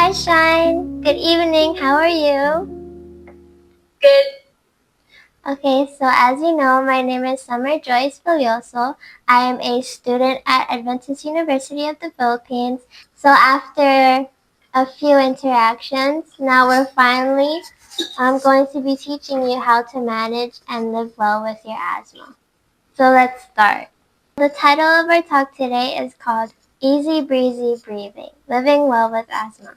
Hi, Shine. Good evening. How are you? Good. Okay, so as you know, my name is Summer Joyce Filioso. I am a student at Adventist University of the Philippines. So after a few interactions, now we're finally going to be teaching you how to manage and live well with your asthma. So let's start. The title of our talk today is called Easy Breezy Breathing, Living Well with Asthma.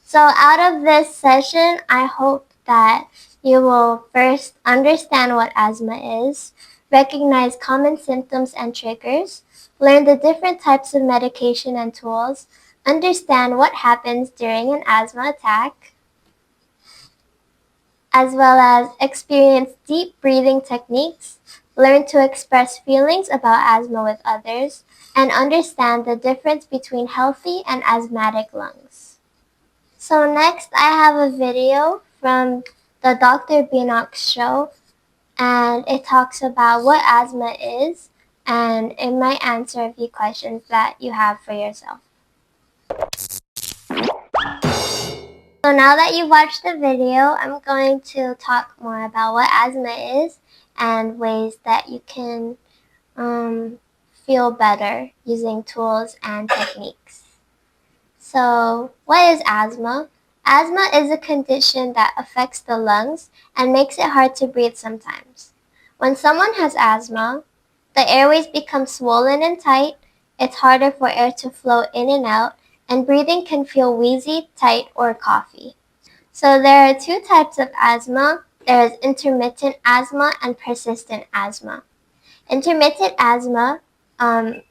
So out of this session, I hope that you will first understand what asthma is, recognize common symptoms and triggers, learn the different types of medication and tools, understand what happens during an asthma attack, as well as experience deep breathing techniques, learn to express feelings about asthma with others, and understand the difference between healthy and asthmatic lungs. So next I have a video from the Dr. Binox show, and it talks about what asthma is, and it might answer a few questions that you have for yourself. So now that you've watched the video, I'm going to talk more about what asthma is and ways that you can feel better using tools and techniques. So, what is asthma? Asthma is a condition that affects the lungs and makes it hard to breathe sometimes. When someone has asthma, the airways become swollen and tight, it's harder for air to flow in and out, and breathing can feel wheezy, tight, or coughy. So there are two types of asthma. There is intermittent asthma and persistent asthma. Intermittent asthma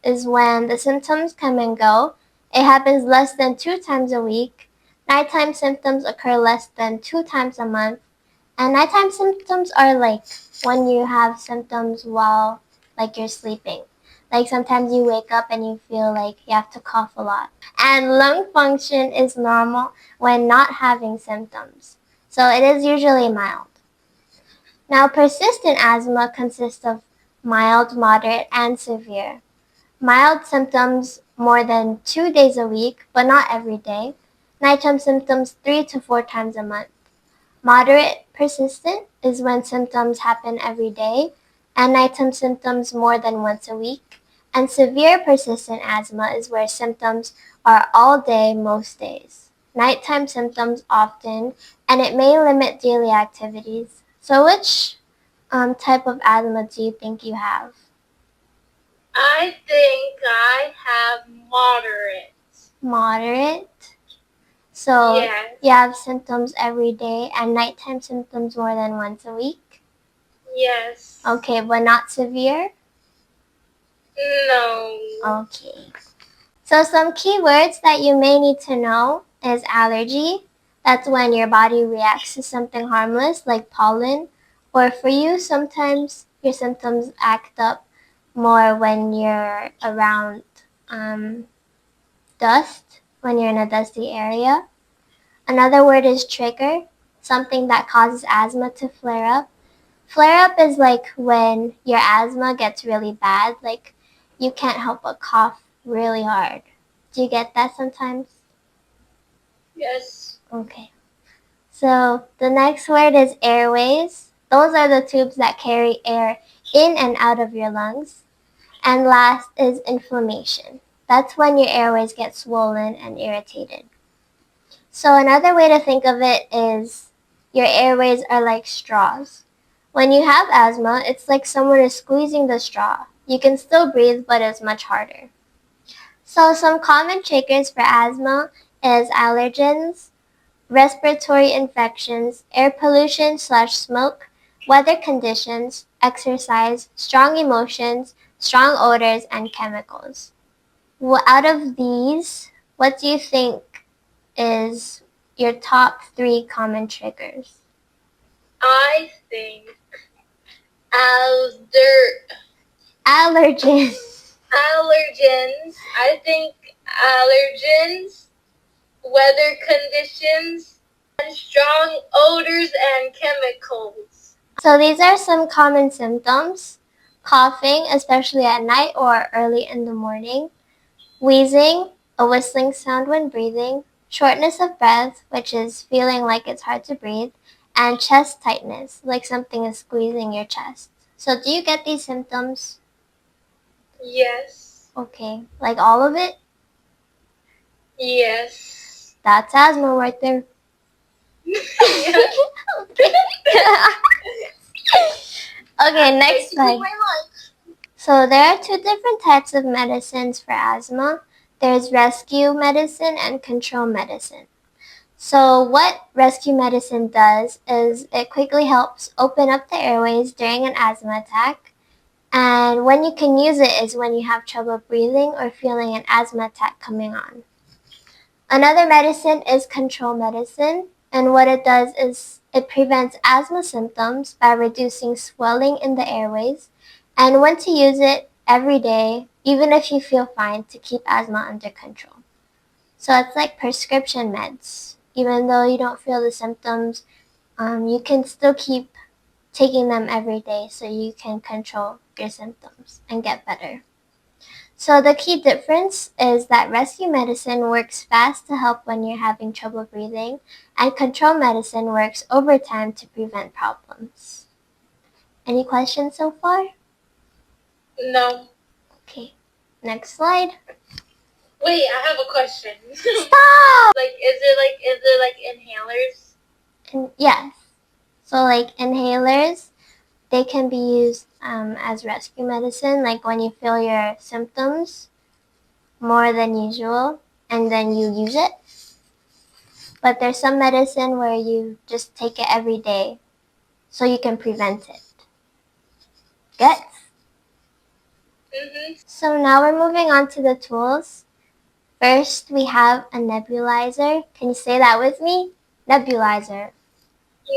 is when the symptoms come and go. It happens less than 2 times a week. Nighttime symptoms occur less than 2 times a month. And nighttime symptoms are like when you have symptoms while like you're sleeping. Like sometimes you wake up and you feel like you have to cough a lot. And lung function is normal when not having symptoms. So it is usually mild. Now, persistent asthma consists of mild, moderate, and severe. Mild symptoms more than 2 days a week, but not every day. Nighttime symptoms 3 to 4 times a month. Moderate persistent is when symptoms happen every day, and nighttime symptoms more than once a week. And severe persistent asthma is where symptoms are all day, most days. Nighttime symptoms often, and it may limit daily activities. So, which type of asthma do you think you have? I think I have moderate. Moderate. So Yes. you have symptoms every day and nighttime symptoms more than once a week? Yes. Okay, but not severe? No. Okay. So some key words that you may need to know is allergy. That's when your body reacts to something harmless like pollen. Or for you, sometimes your symptoms act up more when you're around dust, when you're in a dusty area. Another word is trigger, something that causes asthma to flare up. Flare up is like when your asthma gets really bad, like you can't help but cough really hard. Do you get that sometimes? Yes. Okay. So the next word is airways. Those are the tubes that carry air in and out of your lungs. And last is inflammation. That's when your airways get swollen and irritated. So another way to think of it is your airways are like straws. When you have asthma, it's like someone is squeezing the straw. You can still breathe, but it's much harder. So some common triggers for asthma is allergens, respiratory infections, air pollution/smoke, weather conditions, exercise, strong emotions, strong odors, and chemicals. Well, out of these, what do you think is your top 3 common triggers? I think alder Allergens. allergens. I think allergens, weather conditions, and strong odors and chemicals. So these are some common symptoms. Coughing, especially at night or early in the morning. Wheezing, a whistling sound when breathing. shortness of breath, which is feeling like it's hard to breathe, and chest tightness, like something is squeezing your chest. So do you get these symptoms? Yes. Okay, like all of it? Yes. That's asthma right there. Yeah. Okay, next slide. So there are two different types of medicines for asthma. There's rescue medicine and control medicine. So what rescue medicine does is it quickly helps open up the airways during an asthma attack. And when you can use it is when you have trouble breathing or feeling an asthma attack coming on. Another medicine is control medicine, and what it does is it prevents asthma symptoms by reducing swelling in the airways, and when to use it every day, even if you feel fine, to keep asthma under control. So it's like prescription meds. Even though you don't feel the symptoms, you can still keep taking them every day so you can control your symptoms and get better. So the key difference is that rescue medicine works fast to help when you're having trouble breathing, and control medicine works over time to prevent problems. Any questions so far? No. Okay, next slide. Wait, I have a question. Stop! Is it like inhalers? And yes. So like inhalers, they can be used as rescue medicine, like when you feel your symptoms more than usual, and then you use it. But there's some medicine where you just take it every day so you can prevent it. Good? Mm-hmm. So now we're moving on to the tools. First, we have a nebulizer. Can you say that with me? Nebulizer.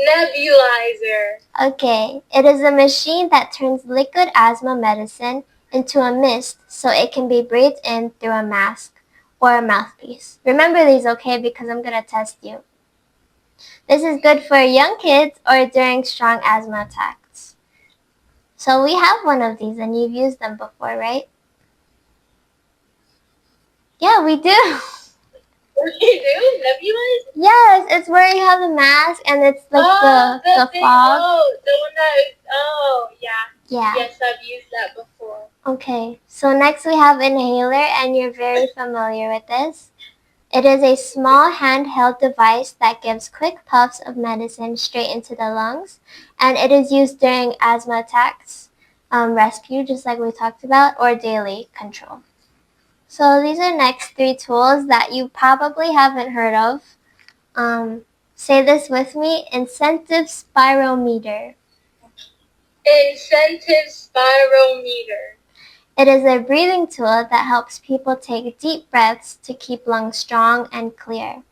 Nebulizer. Okay, it is a machine that turns liquid asthma medicine into a mist so it can be breathed in through a mask or a mouthpiece. Remember these, okay, because I'm going to test you. This is good for young kids or during strong asthma attacks. So we have one of these and you've used them before, right? Yeah, we do. You do? Nebulizer? Yes, it's where you have the mask and it's like the thing. fog. Oh, the one that is, yeah. Yeah. Yes, I've used that before. Okay, so next we have inhaler, and you're very familiar with this. It is a small handheld device that gives quick puffs of medicine straight into the lungs, and it is used during asthma attacks, rescue, just like we talked about, or daily control. So these are next three tools that you probably haven't heard of. Say this with me: incentive spirometer. Incentive spirometer. It is a breathing tool that helps people take deep breaths to keep lungs strong and clear.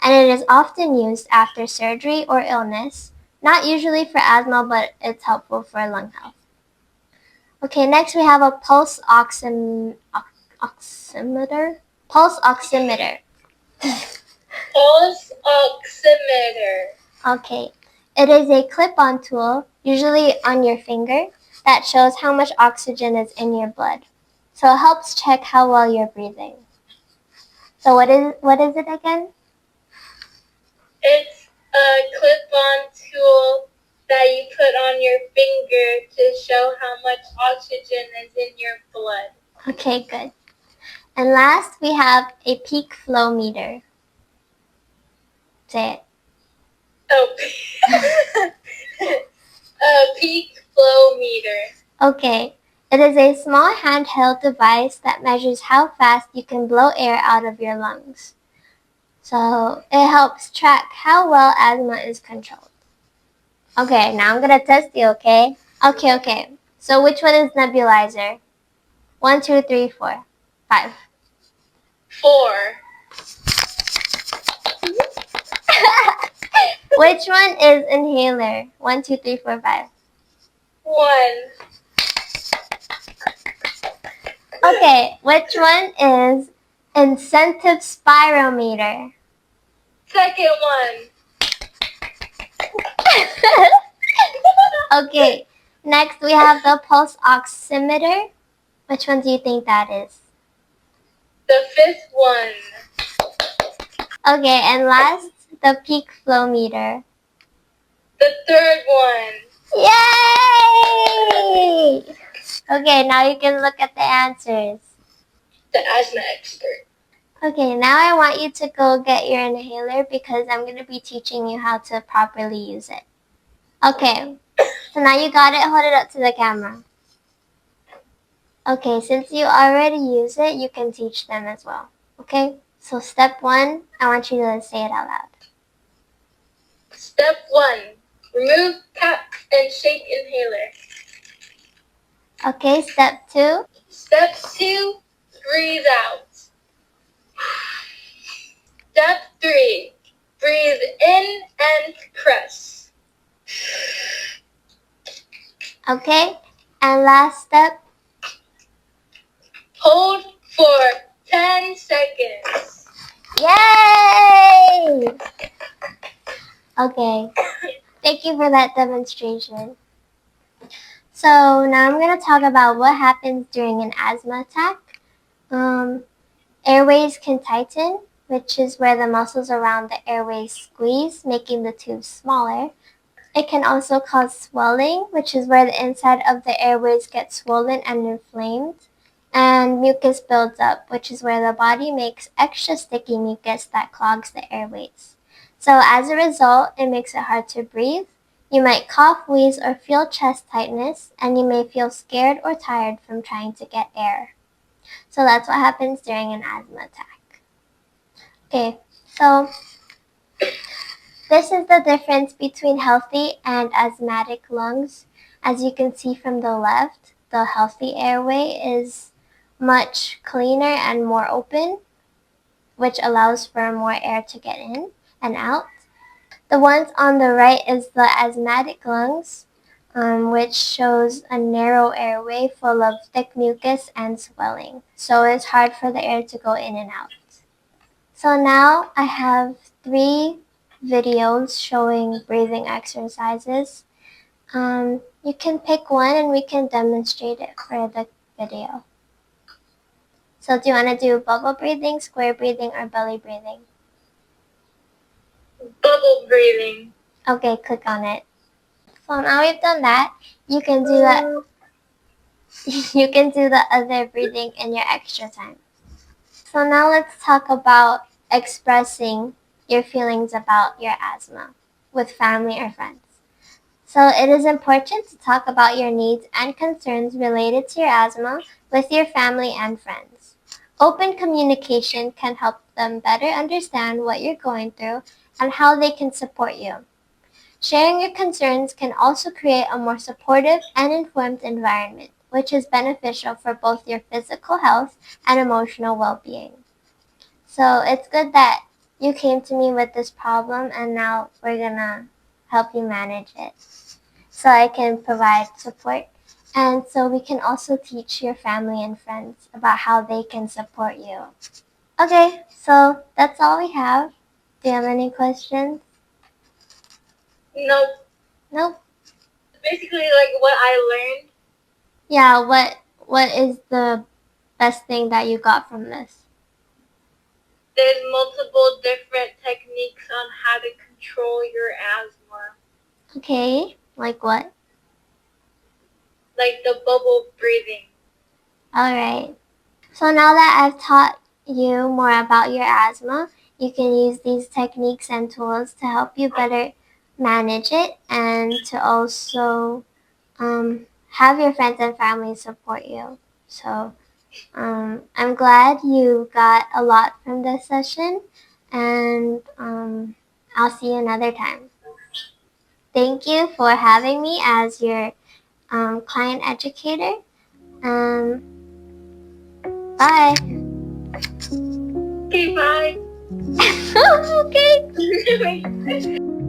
And it is often used after surgery or illness, not usually for asthma, but it's helpful for lung health. Okay, next we have a pulse oximeter. Pulse oximeter. Pulse oximeter. Okay, it is a clip-on tool, usually on your finger, that shows how much oxygen is in your blood. So it helps check how well you're breathing. So what is it again? It's a clip-on tool that you put on your finger to show how much oxygen is in your blood. Okay, good. And last, we have a peak flow meter. Say it. Oh, a peak flow meter. Okay. It is a small handheld device that measures how fast you can blow air out of your lungs. So it helps track how well asthma is controlled. Okay, now I'm going to test you, okay? Okay. So which one is nebulizer? 1, 2, 3, 4, 5. 4. Which one is inhaler? 1, 2, 3, 4, 5. 1. Okay, which one is incentive spirometer? Second one. Okay, next we have the pulse oximeter. Which one do you think that is? The 5th one. Okay, and last, the peak flow meter. The third one. Yay! Okay, now you can look at the answers. The asthma expert. Okay, now I want you to go get your inhaler because I'm going to be teaching you how to properly use it. Okay, so now you got it. Hold it up to the camera. Okay, since you already use it, you can teach them as well. Okay, so step 1, I want you to say it out loud. Step 1. Remove cap and shake inhaler. Okay, step 2. Step 2. Breathe out. Step 3. Breathe in and press. Okay, and last step. Hold for 10 seconds. Yay! Okay, thank you for that demonstration. So now I'm going to talk about what happens during an asthma attack. Airways can tighten, which is where the muscles around the airways squeeze, making the tubes smaller. It can also cause swelling, which is where the inside of the airways gets swollen and inflamed. And mucus builds up, which is where the body makes extra sticky mucus that clogs the airways. So as a result, it makes it hard to breathe. You might cough, wheeze, or feel chest tightness, and you may feel scared or tired from trying to get air. So that's what happens during an asthma attack. Okay, so this is the difference between healthy and asthmatic lungs. As you can see from the left, the healthy airway is much cleaner and more open, which allows for more air to get in and out. The ones on the right is the asthmatic lungs, which shows a narrow airway full of thick mucus and swelling. So it's hard for the air to go in and out. So now I have 3 videos showing breathing exercises. You can pick one and we can demonstrate it for the video. So do you want to do bubble breathing, square breathing, or belly breathing? Bubble breathing. Okay, click on it. So now we've done that, you can do that. You can do the other breathing in your extra time. So now let's talk about expressing your feelings about your asthma with family or friends. So it is important to talk about your needs and concerns related to your asthma with your family and friends. Open communication can help them better understand what you're going through and how they can support you. Sharing your concerns can also create a more supportive and informed environment, which is beneficial for both your physical health and emotional well-being. So it's good that you came to me with this problem and now we're gonna help you manage it so I can provide support and so we can also teach your family and friends about how they can support you. Okay, so that's all we have. Do you have any questions? Nope. Nope. Basically, like what I learned. Yeah, what is the best thing that you got from this? There's multiple different techniques on how to control your asthma. Okay, like what? Like the bubble breathing. Alright. So now that I've taught you more about your asthma, you can use these techniques and tools to help you better manage it and to also have your friends and family support you. So I'm glad you got a lot from this session and I'll see you another time. Thank you for having me as your client educator. Bye. Okay, bye. Okay. Wait.